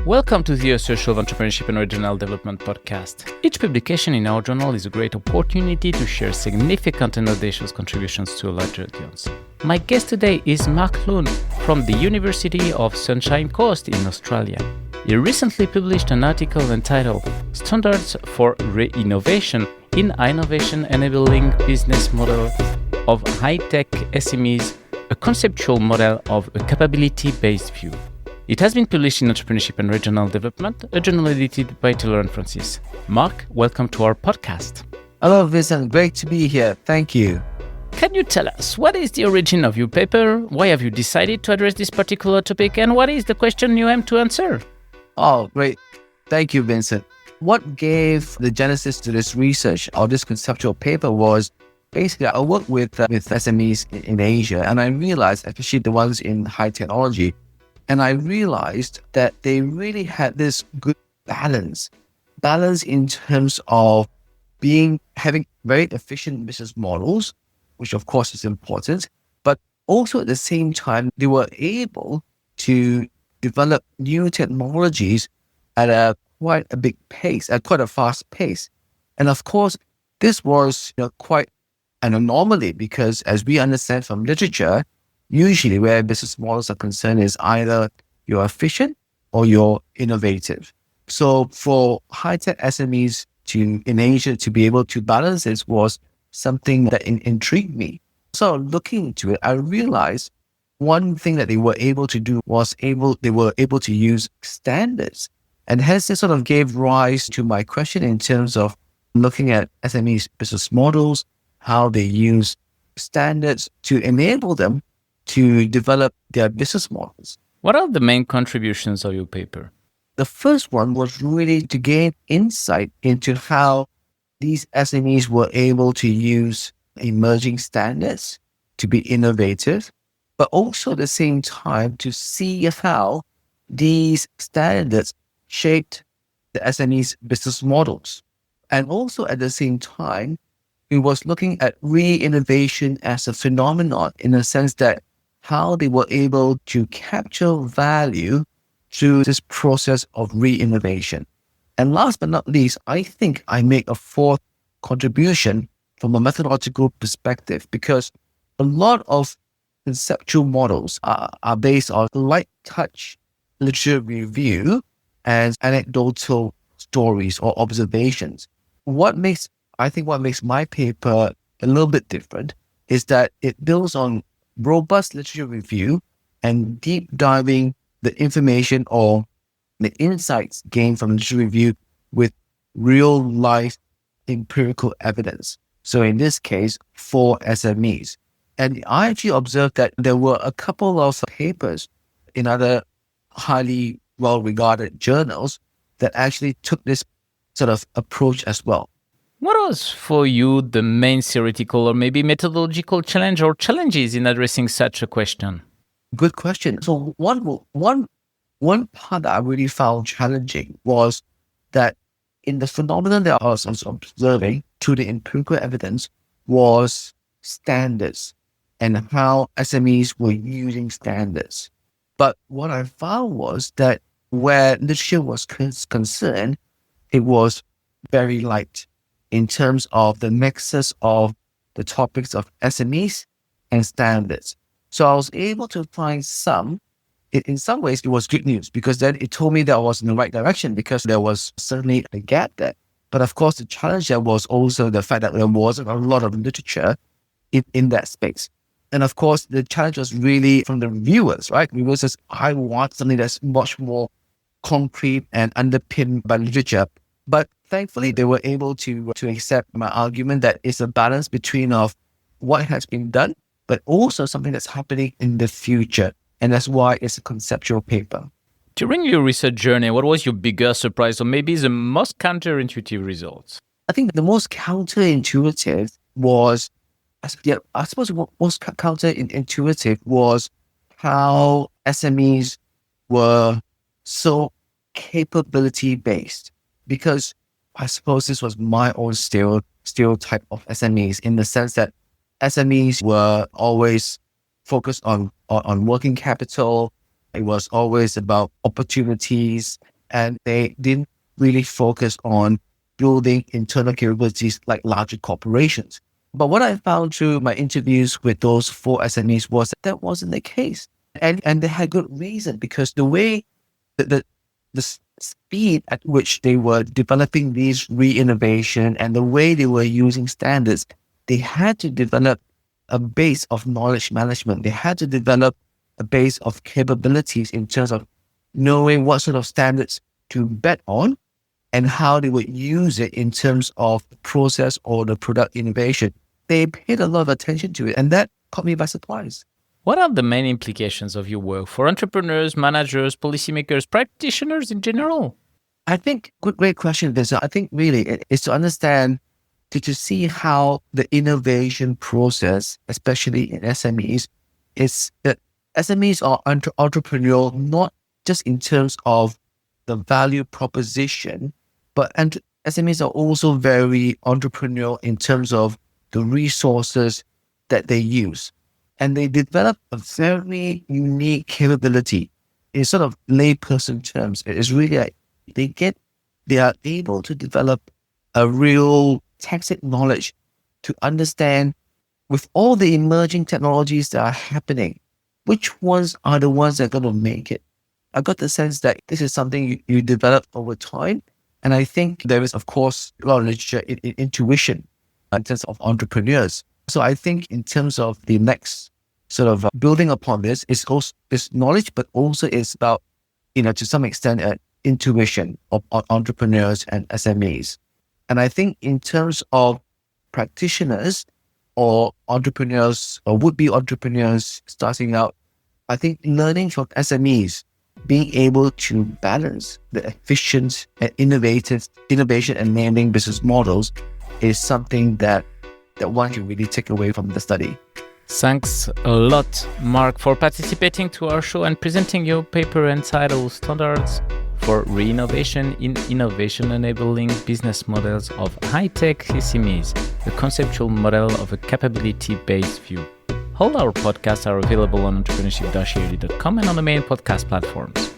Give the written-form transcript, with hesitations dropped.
Welcome to the Social Entrepreneurship and Regional Development Podcast. Each publication in our journal is a great opportunity to share significant and audacious contributions to a larger audience. My guest today is Mark Loon from the University of Sunshine Coast in Australia. He recently published an article entitled Standards for Re-Innovation in Innovation Enabling Business Model of High-Tech SMEs, a conceptual model of a capability-based view. It has been published in Entrepreneurship and Regional Development, a journal edited by Taylor and Francis. Mark, welcome to our podcast. Hello, Vincent. Great to be here. Thank you. Can you tell us what is the origin of your paper? Why have you decided to address this particular topic? And what is the question you aim to answer? Oh, great. Thank you, Vincent. What gave the genesis to this research or this conceptual paper was basically I work with SMEs in Asia, and I realized, especially the ones in high technology, and I realized that they really had this good balance in terms of having very efficient business models, which of course is important, but also at the same time, they were able to develop new technologies at quite a fast pace. And of course, this was quite an anomaly because as we understand from literature, usually where business models are concerned is either you're efficient or you're innovative. So for high-tech SMEs in Asia to be able to balance this was something that intrigued me. So looking into it, I realized one thing that they were able to do was they were able to use standards. And hence this sort of gave rise to my question in terms of looking at SMEs business models, how they use standards to enable them to develop their business models. What are the main contributions of your paper? The first one was really to gain insight into how these SMEs were able to use emerging standards to be innovative, but also at the same time to see how these standards shaped the SMEs business models. And also at the same time, it was looking at re-innovation as a phenomenon in the sense that how they were able to capture value through this process of re-innovation. And last but not least, I think I make a fourth contribution from a methodological perspective because a lot of conceptual models are based on light touch literature review and anecdotal stories or observations. What makes my paper a little bit different is that it builds on robust literature review and deep diving the information or the insights gained from literature review with real life empirical evidence. So in this case, for SMEs. And I actually observed that there were a couple of papers in other highly well-regarded journals that actually took this sort of approach as well. What was for you the main theoretical or maybe methodological challenge or challenges in addressing such a question? Good question. So one part that I really found challenging was that in the phenomenon that I was observing through the empirical evidence was standards and how SMEs were using standards. But what I found was that where literature was concerned, it was very light in terms of the nexus of the topics of SMEs and standards. So I was able to find in some ways it was good news because then it told me that I was in the right direction because there was certainly a gap there. But of course, the challenge there was also the fact that there wasn't a lot of literature in that space. And of course, the challenge was really from the reviewers, right? Reviewers says, I want something that's much more concrete and underpinned by literature. But thankfully, they were able to accept my argument that it's a balance between of what has been done, but also something that's happening in the future. And that's why it's a conceptual paper. During your research journey, what was your biggest surprise or maybe the most counterintuitive results? I think the most counterintuitive was, I suppose what was counterintuitive was how SMEs were so capability based. Because I suppose this was my own stereotype of SMEs in the sense that SMEs were always focused on working capital. It was always about opportunities and they didn't really focus on building internal capabilities like larger corporations. But what I found through my interviews with those 4 SMEs was that wasn't the case. And they had good reason, because the way the speed at which they were developing these re-innovation and the way they were using standards, they had to develop a base of knowledge management. They had to develop a base of capabilities in terms of knowing what sort of standards to bet on and how they would use it in terms of the process or the product innovation. They paid a lot of attention to it, and that caught me by surprise. What are the main implications of your work for entrepreneurs, managers, policymakers, practitioners in general? I think, great question, Vincent. I think really it is to understand, to see how the innovation process, especially in SMEs, is that SMEs are entrepreneurial, not just in terms of the value proposition, but SMEs are also very entrepreneurial in terms of the resources that they use. And they develop a very unique capability. In sort of layperson terms, it is really like they are able to develop a real tacit knowledge to understand, with all the emerging technologies that are happening, which ones are the ones that are going to make it. I got the sense that this is something you develop over time. And I think there is, of course, a lot of literature in intuition in terms of entrepreneurs. So I think in terms of the next sort of building upon this, it's also this knowledge, but also it's about, to some extent, intuition of entrepreneurs and SMEs. And I think in terms of practitioners or entrepreneurs or would-be entrepreneurs starting out, I think learning from SMEs, being able to balance the efficient and innovation enabling business models is something that one can really take away from the study. Thanks a lot, Mark, for participating to our show and presenting your paper entitled Standards for Re-Innovation in Innovation Enabling Business Models of High-Tech SMEs, the conceptual model of a capability-based view. All our podcasts are available on entrepreneurship-edu.com and on the main podcast platforms.